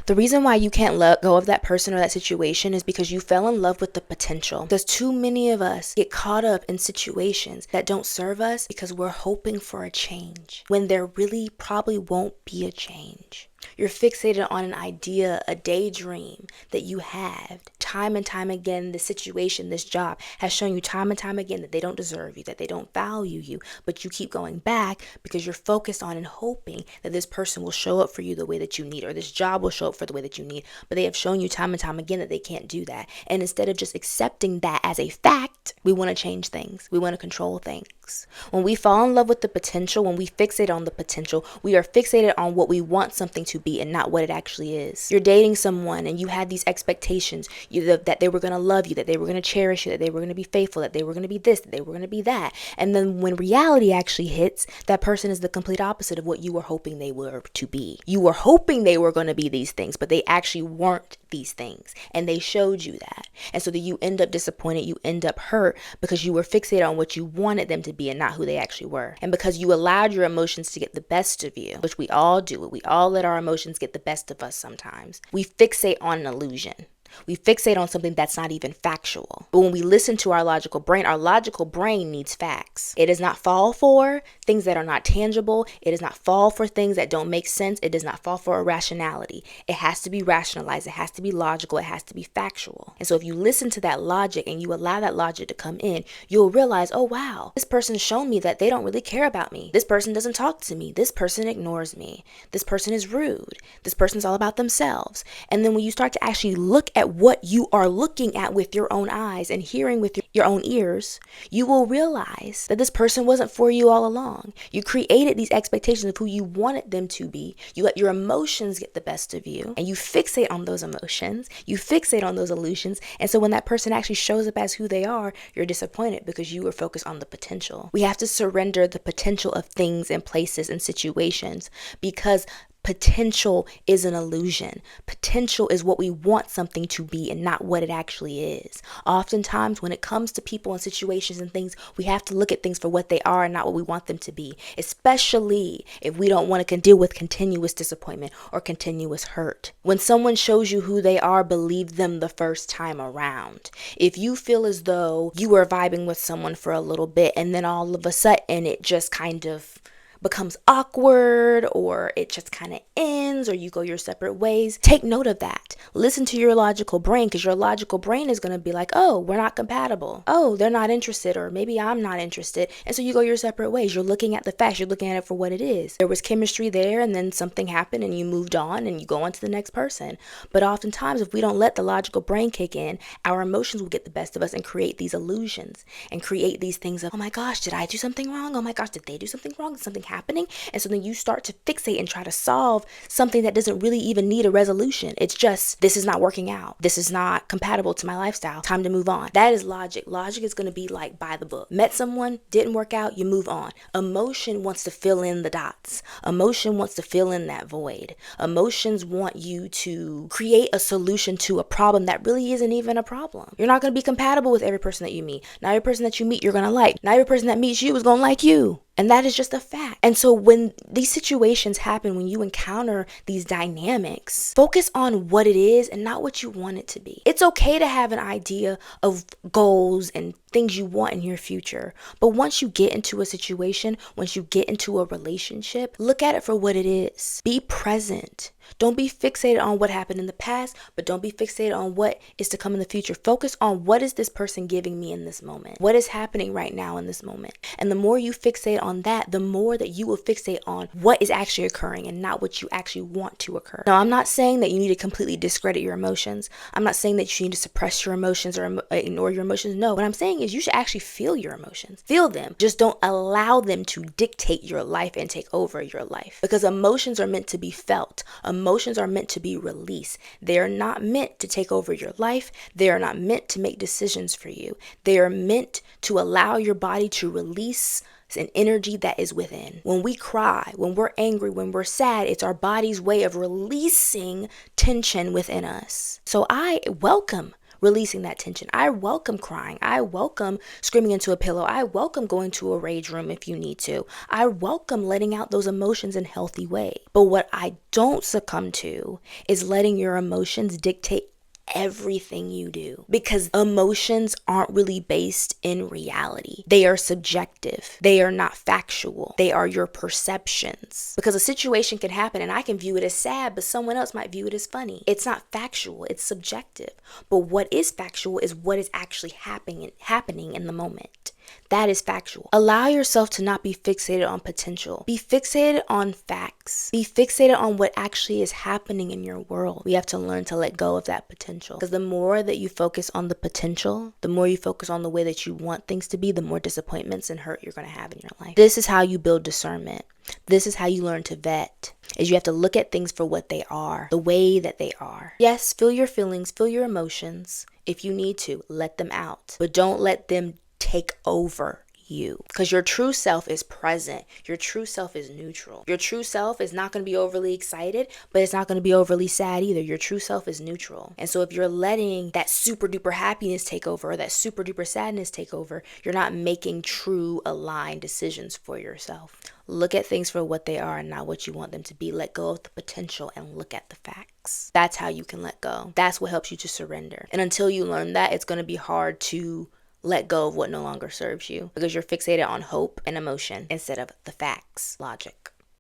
The reason why you can't let go of that person or that situation is because you fell in love with the potential. Because too many of us get caught up in situations that don't serve us because we're hoping for a change when there really probably won't be a change. You're fixated on an idea, a daydream that you have. Time and time again, this situation, this job has shown you time and time again that they don't deserve you, that they don't value you, but you keep going back because you're focused on and hoping that this person will show up for you the way that you need, or this job will show up for the way that you need, but they have shown you time and time again that they can't do that. And instead of just accepting that as a fact, we want to change things. We want to control things. When we fall in love with the potential, when we fixate on the potential, we are fixated on what we want something to be and not what it actually is. You're dating someone and you had these expectations that they were going to love you, that they were going to cherish you, that they were going to be faithful, that they were going to be this, that they were going to be that. And then when reality actually hits, that person is the complete opposite of what you were hoping they were to be. You were hoping they were going to be these things, but they actually weren't these things. And they showed you that. And so that you end up disappointed, you end up hurt because you were fixated on what you wanted them to be and not who they actually were. And because you allowed your emotions to get the best of you, which we all do, we all let our emotions get the best of us sometimes. We fixate on an illusion. We fixate on something that's not even factual. But when we listen to our logical brain needs facts. It does not fall for things that are not tangible. It does not fall for things that don't make sense. It does not fall for irrationality. It has to be rationalized. It has to be logical. It has to be factual. And so if you listen to that logic and you allow that logic to come in, you'll realize, oh wow, this person's shown me that they don't really care about me. This person doesn't talk to me. This person ignores me. This person is rude. This person's all about themselves. And then when you start to actually look at what you are looking at with your own eyes and hearing with your own ears, you will realize that this person wasn't for you all along. You created these expectations of who you wanted them to be. You let your emotions get the best of you and you fixate on those emotions. You fixate on those illusions. And so when that person actually shows up as who they are, you're disappointed because you were focused on the potential. We have to surrender the potential of things and places and situations because potential is an illusion. Potential is what we want something to be and not what it actually is. Oftentimes, when it comes to people and situations and things, we have to look at things for what they are and not what we want them to be, especially if we don't want to deal with continuous disappointment or continuous hurt. When someone shows you who they are, believe them the first time around. If you feel as though you were vibing with someone for a little bit and then all of a sudden it just kind of becomes awkward or it just kind of ends or you go your separate ways, take note of that. Listen to your logical brain because your logical brain is going to be like, oh, we're not compatible. Oh, they're not interested, or maybe I'm not interested. And so you go your separate ways. You're looking at the facts. You're looking at it for what it is. There was chemistry there and then something happened and you moved on and you go on to the next person. But oftentimes if we don't let the logical brain kick in, our emotions will get the best of us and create these illusions and create these things of, oh my gosh, did I do something wrong? Oh my gosh, did they do something wrong? Did something happening? And so then you start to fixate and try to solve something that doesn't really even need a resolution. It's just, this is not working out. This is not compatible to my lifestyle. Time to move on. That is logic. Logic is going to be like by the book. Met someone, didn't work out, you move on. Emotion wants to fill in the dots. Emotion wants to fill in that void. Emotions want you to create a solution to a problem that really isn't even a problem. You're not going to be compatible with every person that you meet. Not every person that you meet you're going to like. Not every person that meets you is going to like you. And that is just a fact. And so when these situations happen, when you encounter these dynamics, focus on what it is and not what you want it to be. It's okay to have an idea of goals and things you want in your future. But once you get into a situation, once you get into a relationship, look at it for what it is. Be present. Don't be fixated on what happened in the past, but don't be fixated on what is to come in the future. Focus on what is this person giving me in this moment? What is happening right now in this moment? And the more you fixate on that, the more that you will fixate on what is actually occurring and not what you actually want to occur. Now, I'm not saying that you need to completely discredit your emotions. I'm not saying that you need to suppress your emotions or ignore your emotions. No, what I'm saying is you should actually feel your emotions. Feel them. Just don't allow them to dictate your life and take over your life. Because emotions are meant to be felt. Emotions are meant to be released. They are not meant to take over your life. They are not meant to make decisions for you. They are meant to allow your body to release an energy that is within. When we cry, when we're angry, when we're sad, it's our body's way of releasing tension within us. So I welcome releasing that tension. I welcome crying. I welcome screaming into a pillow. I welcome going to a rage room if you need to. I welcome letting out those emotions in a healthy way. But what I don't succumb to is letting your emotions dictate everything you do, because emotions aren't really based in reality. They are subjective. They are not factual. They are your perceptions. Because a situation can happen and I can view it as sad, but someone else might view it as funny. It's not factual. It's subjective. But what is factual is what is actually happening in the moment. That is factual. Allow yourself to not be fixated on potential. Be fixated on facts. Be fixated on what actually is happening in your world. We have to learn to let go of that potential. Because the more that you focus on the potential, the more you focus on the way that you want things to be, the more disappointments and hurt you're going to have in your life. This is how you build discernment. This is how you learn to vet, is you have to look at things for what they are, the way that they are. Yes, feel your feelings, feel your emotions. If you need to, let them out. But don't let them take over you, because your true self is present. Your true self is neutral. Your true self is not going to be overly excited, but it's not going to be overly sad either. Your true self is neutral. And so if you're letting that super duper happiness take over, or that super duper sadness take over, you're not making true aligned decisions for yourself. Look at things for what they are and not what you want them to be. Let go of the potential and look at the facts. That's how you can let go. That's what helps you to surrender. And until you learn that, it's going to be hard to let go of what no longer serves you, because you're fixated on hope and emotion instead of the facts, logic.